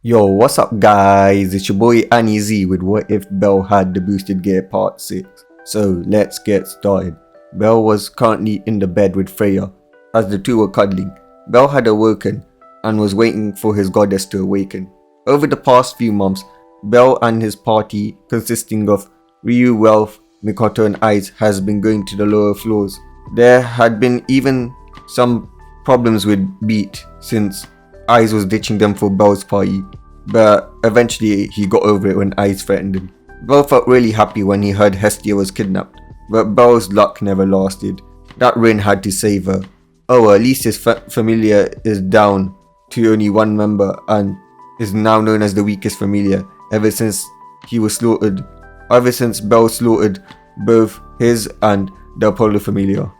Yo, what's up guys? It's your boy Anizi with What If Belle Had the Boosted Gear Part 6. So let's get started. Belle was currently in the bed with Freya. As the two were cuddling, Belle had awoken and was waiting for his goddess to awaken. Over the past few months, Belle and his party, consisting of Ryu, Wealth, Mikoto and Ice, has been going to the lower floors. There had been even some problems with Beat since Ice was ditching them for Belle's party, but eventually he got over it when Ice threatened him. Belle felt really happy when he heard Hestia was kidnapped, but Belle's luck never lasted. That Rin had to save her. Oh, well, at least his familia is down to only one member and is now known as the weakest familia ever since Belle slaughtered both his and the Apollo familia.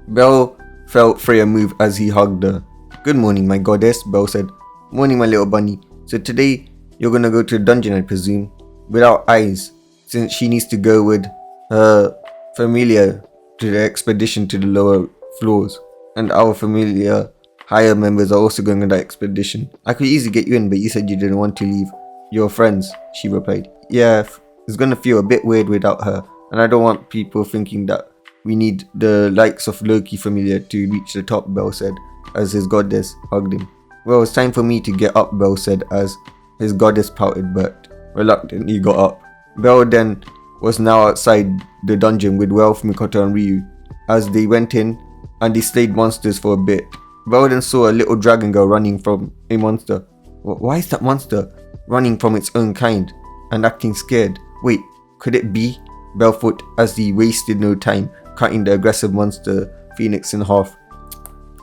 Belle felt Freya move as he hugged her. "Good morning, my goddess," Belle said. "Morning, my little bunny. So today, you're gonna go to the dungeon, I presume, without Eyes, since she needs to go with her familia to the expedition to the lower floors. And our familia higher members are also going on that expedition. I could easily get you in, but you said you didn't want to leave your friends," she replied. "Yeah, it's gonna feel a bit weird without her, and I don't want people thinking that we need the likes of Loki familia to reach the top," Belle said, as his goddess hugged him. "Well, it's time for me to get up," Belle said as his goddess pouted but reluctantly got up. Belle then was now outside the dungeon with Wealth, Mikoto and Ryu. As they went in and they slayed monsters for a bit, Belle then saw a little dragon girl running from a monster. Why is that monster running from its own kind and acting scared? Wait, could it be? Belle thought as he wasted no time cutting the aggressive monster Phoenix in half.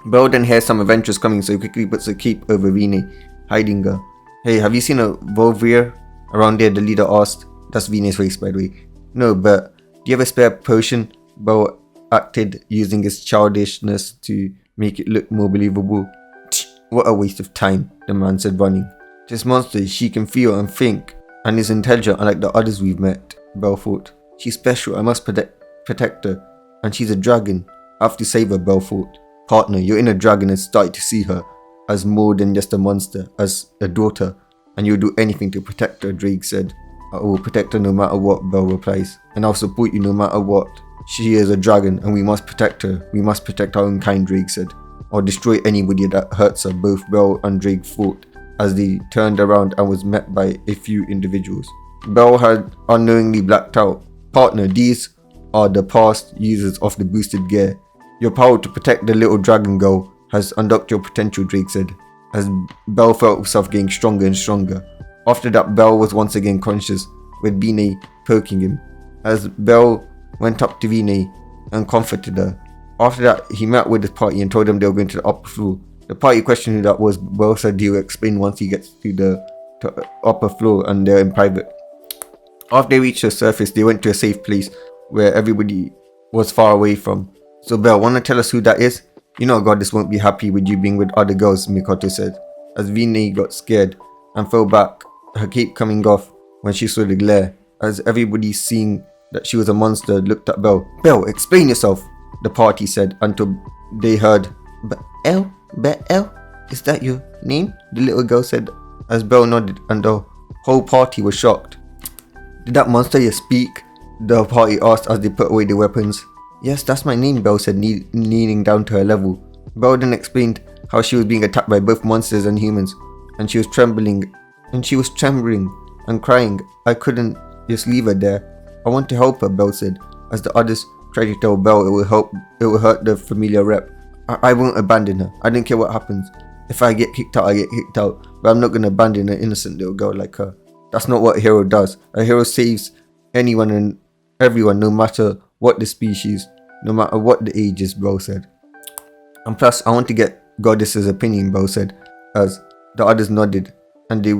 Belle then hears some adventurers coming, so he quickly puts a cape over Wiene, hiding her. "Hey, have you seen a Volvir around there?" the leader asked. That's Viene's face, by the way. "No, but do you have a spare potion?" Belle acted, using his childishness to make it look more believable. "What a waste of time," the man said, running. "This monster, she can feel and think, and is intelligent unlike the others we've met," Belle thought. "She's special, I must protect her. And she's a dragon. I have to save her," Belle thought. "Partner, your inner dragon has started to see her as more than just a monster, as a daughter, and you'll do anything to protect her," Drake said. "I will protect her no matter what," Belle replies, "and I'll support you no matter what. She is a dragon and we must protect her. We must protect our own kind," Drake said. "Or destroy anybody that hurts her," both Belle and Drake thought as they turned around and was met by a few individuals. Belle had unknowingly blacked out. "Partner, these are the past users of the boosted gear. Your power to protect the little dragon girl has unlocked your potential," Drake said, as Belle felt herself getting stronger and stronger. After that, Belle was once again conscious, with Wiene poking him. As Belle went up to Wiene and comforted her. After that, he met with his party and told them they were going to the upper floor. The party questioned who that was. Belle said he will explain once he gets to the upper floor and they're in private. After they reached the surface, they went to a safe place where everybody was far away from. "So Belle, wanna tell us who that is? You know a goddess won't be happy with you being with other girls," Mikoto said, as Wiene got scared and fell back, her cape coming off when she saw the glare. As everybody seeing that she was a monster looked at Belle. "Belle, explain yourself," the party said, until they heard, Belle, is that your name?" the little girl said, as Belle nodded, and the whole party was shocked. "Did that monster you speak?" the party asked as they put away their weapons. "Yes, that's my name," Belle said, kneeling down to her level. Belle then explained how she was being attacked by both monsters and humans, and she was trembling and crying. "I couldn't just leave her there. I want to help her," Belle said, as the others tried to tell Belle it will hurt the familiar rep. I won't abandon her. I don't care what happens. If I get kicked out, I get kicked out, but I'm not going to abandon an innocent little girl like her. That's not what a hero does. A hero saves anyone and everyone, no matter what the species, no matter what the age is," Belle said. "And plus, I want to get Goddess's opinion," Belle said, as the others nodded, and they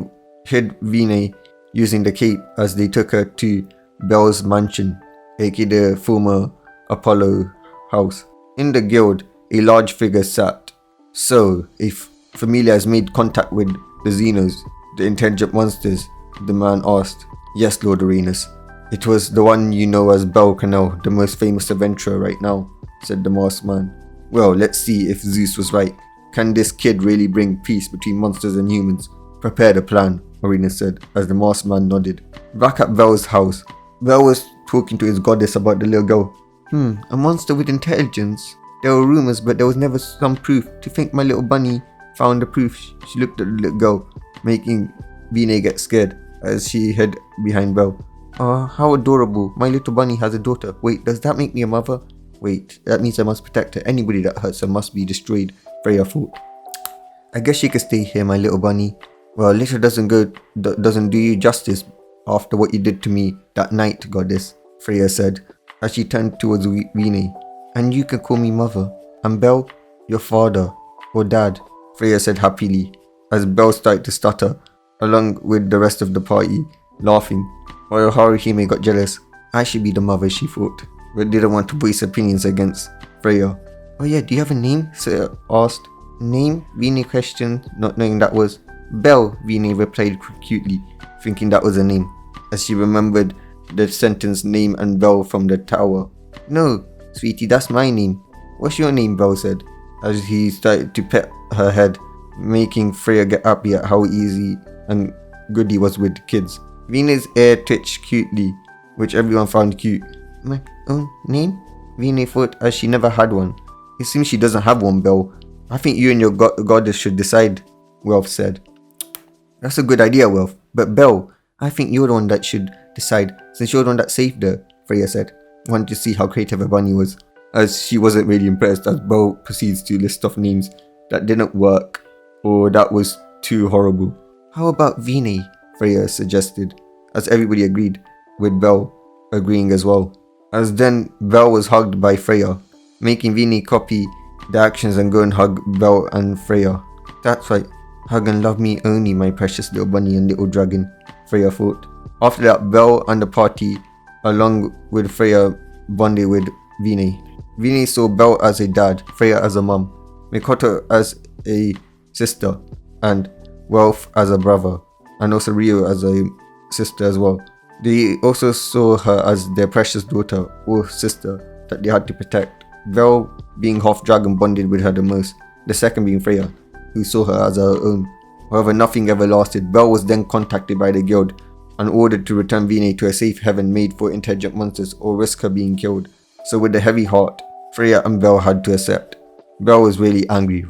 hid Wiene using the cape as they took her to Belle's mansion, aka the former Apollo house. In the guild, a large figure sat. "So, if Familia has made contact with the Xenos, the intelligent monsters?" the man asked. "Yes, Lord Arenas. It was the one you know as Belle Canal, the most famous adventurer right now," said the masked man. "Well, let's see if Zeus was right. Can this kid really bring peace between monsters and humans? Prepare the plan, Wiene said, as the masked man nodded. Back at Bel's house, Bel was talking to his goddess about the little girl. A monster with intelligence. There were rumors, but there was never some proof. To think my little bunny found the proof. She looked at the little girl, making Wiene get scared as she hid behind Bel. How adorable. My little bunny has a daughter. Wait, does that make me a mother? Wait, that means I must protect her. Anybody that hurts her must be destroyed, Freya thought. I guess she could stay here, my little bunny. Well, little doesn't do you justice after what you did to me that night, goddess, Freya said, as she turned towards Wiene. And you can call me mother. And Bel, your father, or dad, Freya said happily, as Bel started to stutter, along with the rest of the party, laughing, while Haruhime got jealous. I should be the mother, she thought, but didn't want to voice opinions against Freya. Oh yeah, do you have a name? Freya asked. Name? Wiene questioned, not knowing that was. Bel, Wiene replied cutely, thinking that was a name, as she remembered the sentence name and Bel from the tower. No, sweetie, that's my name. What's your name? Bel said, as he started to pet her head, making Freya get happy at how easy and good he was with kids. Wiene's ear twitched cutely, which everyone found cute. My own name? Wiene thought, as she never had one. It seems she doesn't have one, Bel. I think you and your goddess should decide, Welf said. That's a good idea, Welf. But Bel, I think you're the one that should decide, since you're the one that saved her, Freya said, wanting to see how creative her bunny was, as she wasn't really impressed as Bel proceeds to list off names that didn't work, or that was too horrible. How about Wiene? Freya suggested, as everybody agreed, with Bel agreeing as well. As then Bel was hugged by Freya, making Wiene copy the actions and go and hug Bel and Freya. That's right, hug and love me only, my precious little bunny and little dragon, Freya thought. After that, Bel and the party, along with Freya, bonded with Wiene. Wiene saw Bel as a dad, Freya as a mum, Mikoto as a sister, and Welf as a brother, and also Rio as a sister as well. They also saw her as their precious daughter or sister that they had to protect. Bel, being half dragon, bonded with her the most, the second being Freya, who saw her as her own. However, nothing ever lasted. Bel was then contacted by the guild and ordered to return Wiene to a safe haven made for intelligent monsters or risk her being killed. So with a heavy heart, Freya and Bel had to accept. Bel was really angry.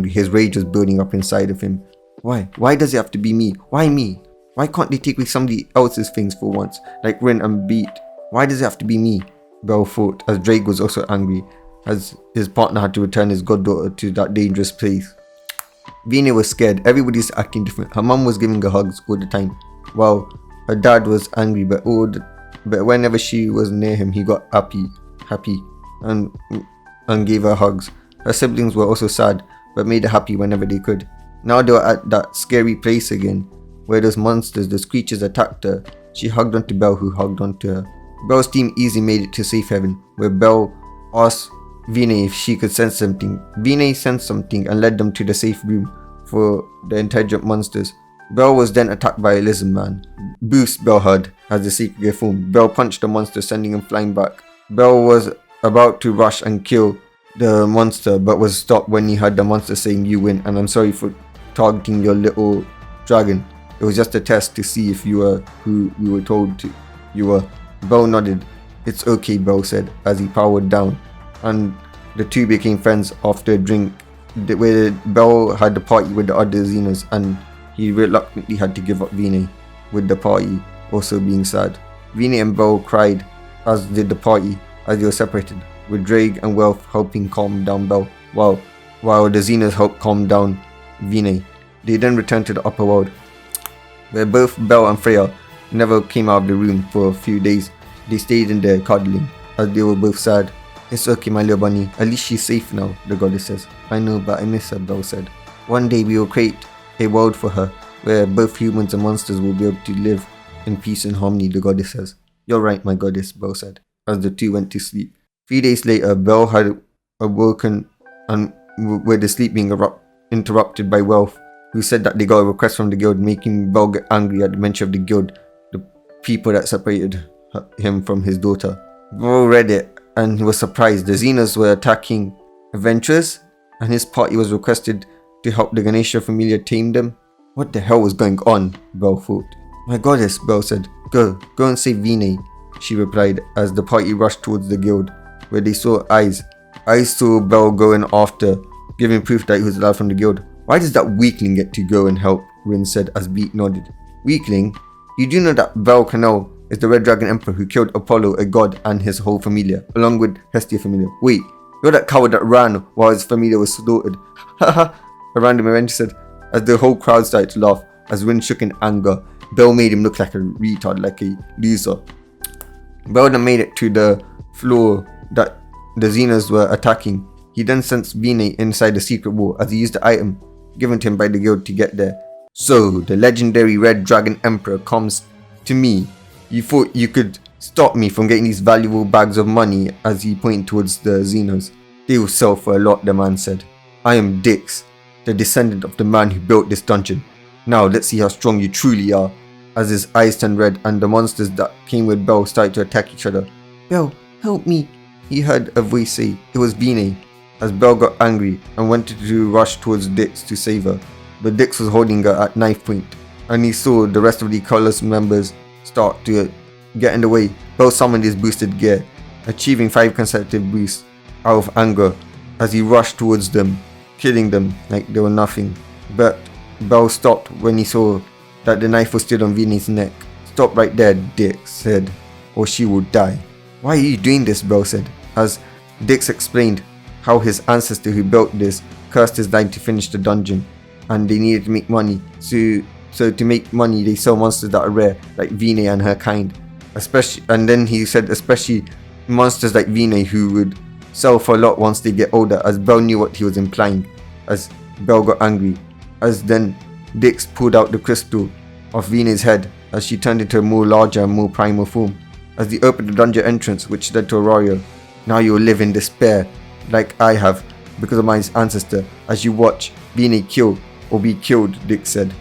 His rage was building up inside of him. Why? Why does it have to be me? Why me? Why can't they take away somebody else's things for once, like Rin and Beat? Why does it have to be me? Bel thought, as Drake was also angry, as his partner had to return his goddaughter to that dangerous place. Wiene was scared. Everybody's acting different. Her mum was giving her hugs all the time, while her dad was angry, but whenever she was near him, he got happy, and gave her hugs. Her siblings were also sad, but made her happy whenever they could. Now they were at that scary place again, where those monsters, those creatures attacked her. She hugged onto Bel, who hugged onto her. Bel's team easily made it to safe haven, where Bel asked Wiene if she could sense something. Wiene sensed something and led them to the safe room for the intelligent monsters. Bel was then attacked by a lizard man. Boost, Bel heard, as the secret gave form. Bel punched the monster, sending him flying back. Bel was about to rush and kill the monster, but was stopped when he heard the monster saying, "You win, and I'm sorry for targeting your little dragon. It was just a test to see if you were who we were told you were." Bel nodded. "It's okay," Bel said, as he powered down, and the two became friends after a drink, where Bel had the party with the other Xenos, and he reluctantly had to give up Wiene, with the party also being sad. Wiene and Bel cried, as did the party, as they were separated, with Drake and Welf helping calm down Bel, while the Xenos helped calm down Wiene. They then returned to the upper world, where both Bel and Freya never came out of the room for a few days. They stayed in there cuddling, as they were both sad. "It's okay, my little bunny. At least she's safe now," the goddess says. "I know, but I miss her," Bel said. "One day we will create a world for her, where both humans and monsters will be able to live in peace and harmony," the goddess says. "You're right, my goddess," Bel said, as the two went to sleep. 3 days later, Bel had awoken and with the sleep being interrupted by Welf, who said that they got a request from the guild, making Bel get angry at the mention of the guild, the people that separated him from his daughter. Bel read it and he was surprised. The Xenos were attacking adventurers, and his party was requested to help the Ganesha famila tame them. What the hell was going on? Belle thought. My goddess, Belle said. Go and save Wiene, she replied as the party rushed towards the guild, where they saw Eyes. Eyes saw Belle going after, giving proof that he was allowed from the guild. Why does that weakling get to go and help? Rin said as Beat nodded. Weakling? You do know that Belle Canal is the Red Dragon Emperor who killed Apollo, a god, and his whole familia, along with Hestia familia. Wait, you're that coward that ran while his familia was slaughtered. Haha, a random event said, as the whole crowd started to laugh, as Rin shook in anger. Belle made him look like a retard, like a loser. Belle then made it to the floor that the Xenos were attacking. He then sensed Wiene inside the secret wall as he used the item given to him by the guild to get there. So, the legendary Red Dragon Emperor comes to me. You thought you could stop me from getting these valuable bags of money, as he pointed towards the Xenos. They will sell for a lot, the man said. I am Dix, the descendant of the man who built this dungeon. Now let's see how strong you truly are. As his eyes turned red and the monsters that came with Belle started to attack each other. Belle, help me, he heard a voice say. It was Wiene. As Belle got angry and wanted to rush towards Dix to save her, but Dix was holding her at knife point, and he saw the rest of the Colors members start to get in the way. Belle summoned his boosted gear, achieving 5 consecutive boosts out of anger as he rushed towards them, killing them like they were nothing. But Belle stopped when he saw that the knife was still on Wiene's neck. Stop right there, Dix said, or she will die. Why are you doing this? Belle said, as Dix explained how his ancestor who built this cursed his line to finish the dungeon, and they needed to make money. So to make money, they sell monsters that are rare, like Wiene and her kind. And then he said especially monsters like Wiene who would sell for a lot once they get older, as Belle knew what he was implying, as Belle got angry. As then Dix pulled out the crystal of Wiene's head as she turned into a more larger and more primal form, as they opened the dungeon entrance which led to a warrior. Now you will live in despair, like I have, because of my ancestor, as you watch Wiene kill or be killed, Dix said.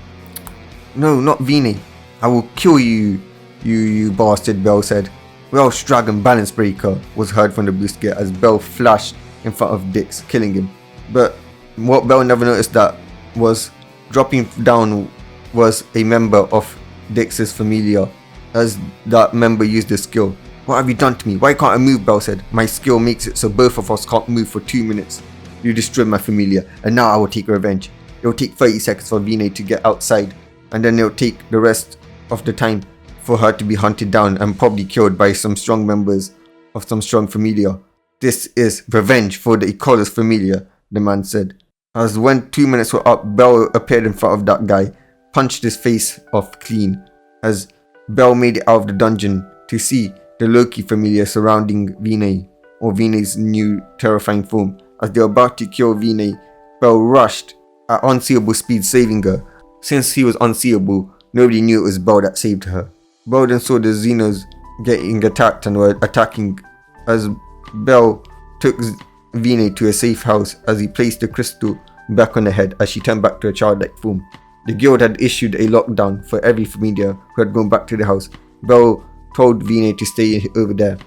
No, not Wiene. I will kill you, you bastard, Belle said. Welsh Dragon Balance Breaker was heard from the boost gear as Belle flashed in front of Dix, killing him. But what Belle never noticed that was dropping down was a member of Dix's familia, as that member used the skill. What have you done to me? Why can't I move? Belle said. My skill makes it so both of us can't move for 2 minutes. You destroyed my familia, and now I will take revenge. It will take 30 seconds for Wiene to get outside, and then it will take the rest of the time for her to be hunted down and probably killed by some strong members of some strong familia. This is revenge for the Icolas familia, the man said. As when 2 minutes were up, Belle appeared in front of that guy, punched his face off clean, as Belle made it out of the dungeon to see the Loki familia surrounding Wiene, or Wiene's new terrifying form. As they were about to kill Wiene, Belle rushed at unseeable speed, saving her. Since he was unseeable, nobody knew it was Belle that saved her. Belle then saw the Xenos getting attacked and were attacking, as Belle took Wiene to a safe house as he placed the crystal back on her head as she turned back to her childlike form. The guild had issued a lockdown for every familia who had gone back to the house. Belle told Wiene to stay over there.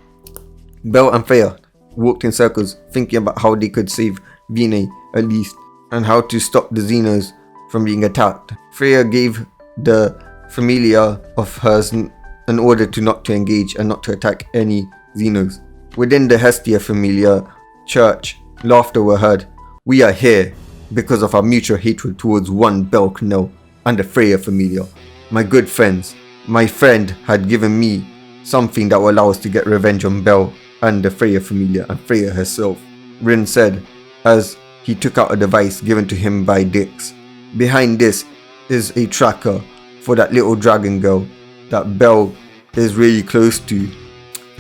Belle and Freya walked in circles, thinking about how they could save Wiene at least, and how to stop the Xenos from being attacked. Freya gave the familia of hers an order to not to engage and not to attack any Xenos. Within the Hestia familia church, laughter were heard. We are here because of our mutual hatred towards one Belle Canal and the Freya familia. My good friends, my friend had given me something that will allow us to get revenge on Belle and the Freya familia and Freya herself, Rin said as he took out a device given to him by Dix. Behind this is a tracker for that little dragon girl that Belle is really close to,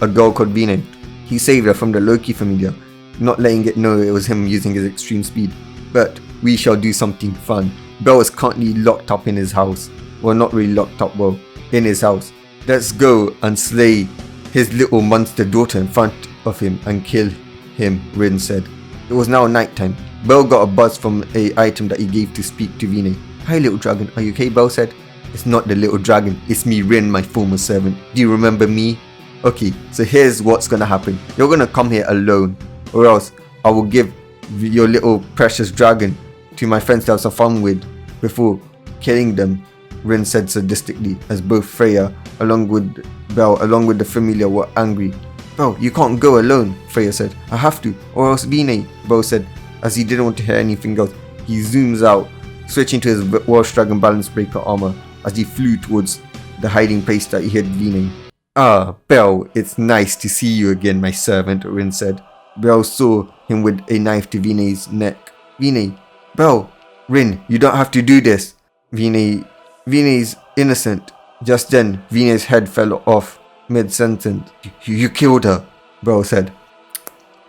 a girl called Wiene. He saved her from the Loki familia, not letting it know it was him using his extreme speed. But we shall do something fun. Belle is currently locked up in his house. Well, not really locked up, well, in his house. Let's go and slay his little monster daughter in front of him and kill him, Rin said. It was now nighttime. Belle got a buzz from a item that he gave to speak to Wiene. Hi little dragon, are you okay? Belle said. It's not the little dragon, it's me, Rin, my former servant. Do you remember me? Okay, so here's what's gonna happen. You're gonna come here alone, or else I will give your little precious dragon to my friends to have some fun with before killing them, Rin said sadistically, as both Freya, along with the familiar, were angry. Belle, you can't go alone, Freya said. I have to, or else Wiene, Belle said, as he didn't want to hear anything else. He zooms out, switching to his Welsh Dragon Balance Breaker armor as he flew towards the hiding place that he had Wiene. Ah, Belle, it's nice to see you again, my servant, Rin said. Belle saw him with a knife to Viene's neck. Wiene, Belle, Rin, you don't have to do this. Viene's innocent. Just then, Viene's head fell off mid-sentence. You killed her, Belle said.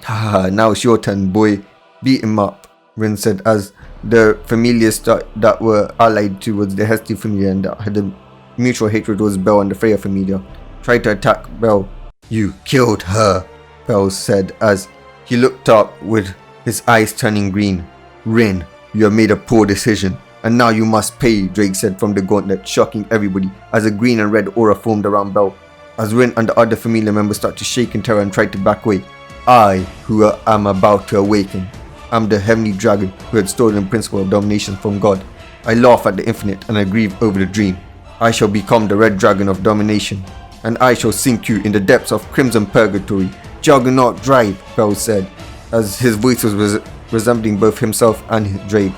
Haha, now it's your turn, boy. Beat him up, Rin said, as the familiars that were allied towards the Hestia familia and that had a mutual hatred towards Belle and the Freya familia tried to attack Belle. You killed her, Belle said as he looked up with his eyes turning green. Rin, you have made a poor decision, and now you must pay, Drake said from the gauntlet, shocking everybody as a green and red aura formed around Belle. As Rin and the other familiar members started to shake in terror and tried to back away. I, who am about to awaken, am the heavenly dragon who had stolen the principle of domination from God. I laugh at the infinite and I grieve over the dream. I shall become the red dragon of domination, and I shall sink you in the depths of crimson purgatory. Juggernaut drive, Belle said, as his voice was resembling both himself and Drake,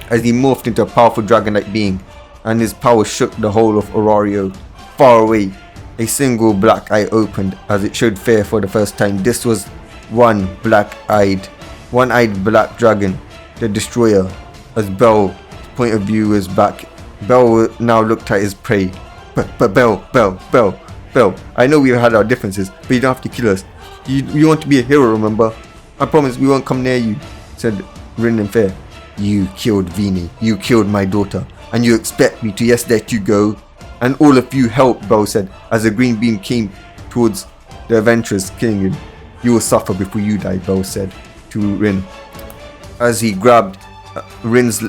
as he morphed into a powerful dragon-like being, and his power shook the whole of Aurario. Far away, a single black eye opened as it showed fear for the first time. This was one-eyed black dragon, the destroyer. As Belle's point of view was back, Belle now looked at his prey. But Belle, I know we've had our differences, but you don't have to kill us. You want to be a hero, remember? I promise we won't come near you, said Rin in fear. You killed Wiene, you killed my daughter, and you expect me to just let you go? And all of you helped, Belle said, as a green beam came towards the adventurers, killing him. You will suffer before you die, Belle said to Rin, as he grabbed Rin's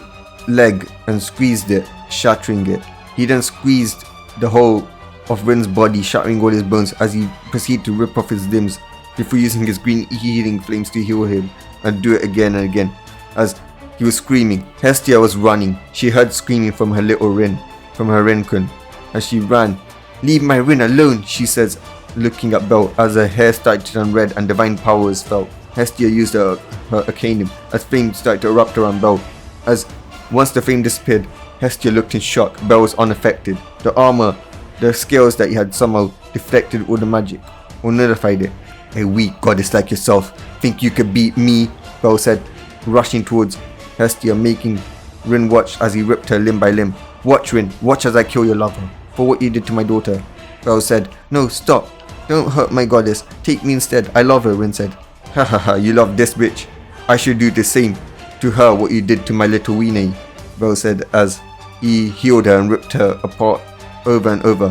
leg and squeezed it, shattering it. He then squeezed the whole of Rin's body, shattering all his bones as he proceeded to rip off his limbs before using his green healing flames to heal him, and do it again and again. As he was screaming, Hestia was running. She heard screaming from her little Rin, from her Rinkun. As she ran, leave my Rin alone, she says, looking at Belle as her hair started to turn red and divine power was felt. Hestia used her arcanum as flame started to erupt around Belle. As once the flame disappeared, Hestia looked in shock. Belle was unaffected. The armor, the scales that he had somehow deflected all the magic, or nullified it. A weak goddess like yourself, think you could beat me? Belle said, rushing towards Hestia, making Rin watch as he ripped her limb by limb. Watch, Rin, watch as I kill your lover, for what you did to my daughter. Belle said, no, stop. Don't hurt my goddess. Take me instead. I love her, Rin said. Ha ha ha, you love this bitch. I should do the same to her what you did to my little Wiene, Belle said as he healed her and ripped her apart over and over.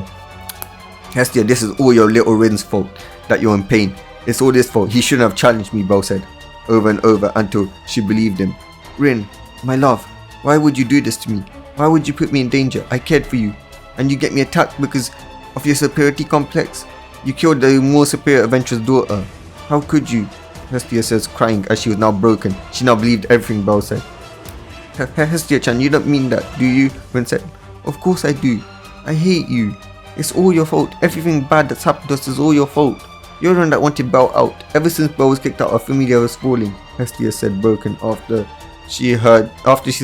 Hestia, this is all your little Rin's fault, that you're in pain. It's all his fault. He shouldn't have challenged me, Belle said, over and over until she believed him. Rin, my love, why would you do this to me? Why would you put me in danger? I cared for you, and you get me attacked because of your superiority complex? You killed the more superior adventurer's daughter. How could you? Hestia says, crying as she was now broken. She now believed everything Belle said. Hestia-chan, you don't mean that, do you? Rin said. Of course I do. I hate you. It's all your fault. Everything bad that's happened to us is all your fault. You're the one that wanted Belle out. Ever since Belle was kicked out, our familia was falling, Hestia said, broken. After she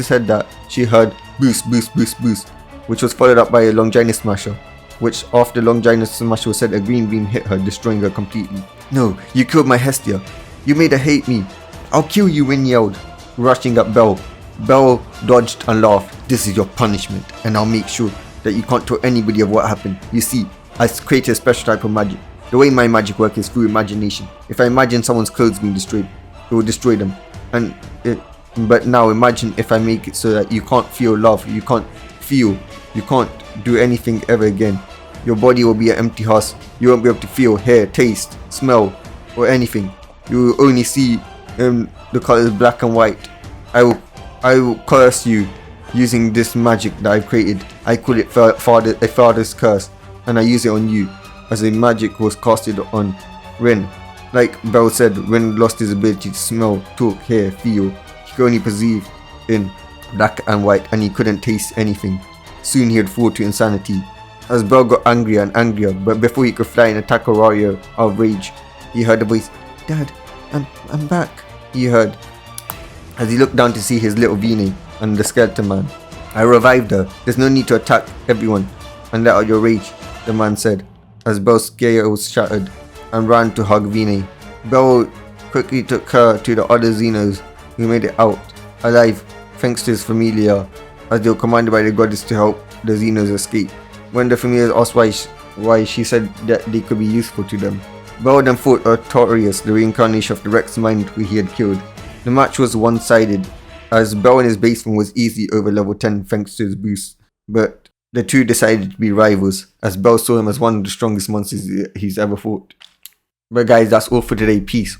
said that, she heard boost, boost, boost, boost, which was followed up by a Longinus Smasher, which after Longinus Smasher was said, a green beam hit her, destroying her completely. No, you killed my Hestia. You made her hate me. I'll kill you, Rin yelled, rushing at Belle. Belle dodged and laughed. This is your punishment, and I'll make sure that you can't tell anybody of what happened. You see, I created a special type of magic. The way my magic works is through imagination. If I imagine someone's clothes being destroyed, it will destroy them. But now imagine if I make it so that you can't feel love, you can't do anything ever again. Your body will be an empty husk. You won't be able to feel, hear, taste, smell, or anything. You will only see the colors black and white. I will curse you using this magic that I've created. I call it a father's curse, and I use it on you, as the magic was casted on Rin. Like Belle said, Rin lost his ability to smell, talk, hear, feel. He could only perceive in black and white, and he couldn't taste anything. soon he had fallen to insanity. As Bell got angrier and angrier, but before he could fly and attack a warrior of rage, he heard a voice. Dad, I'm back, he heard, as he looked down to see his little Wiene and the skeleton man. I revived her. There's no need to attack everyone and let out your rage, the man said, as Bell's scales shattered and ran to hug Wiene. Bell quickly took her to the other Xenos, who made it out alive thanks to his familia, as they were commanded by the goddess to help the Xenos escape. When the familiars asked why, she said that they could be useful to them. Bell then fought Artorius, the reincarnation of the Rex Mind who he had killed. The match was one-sided, as Bell in his basement was easily over level 10 thanks to his boost, but the two decided to be rivals, as Bell saw him as one of the strongest monsters he's ever fought. But guys, that's all for today. Peace.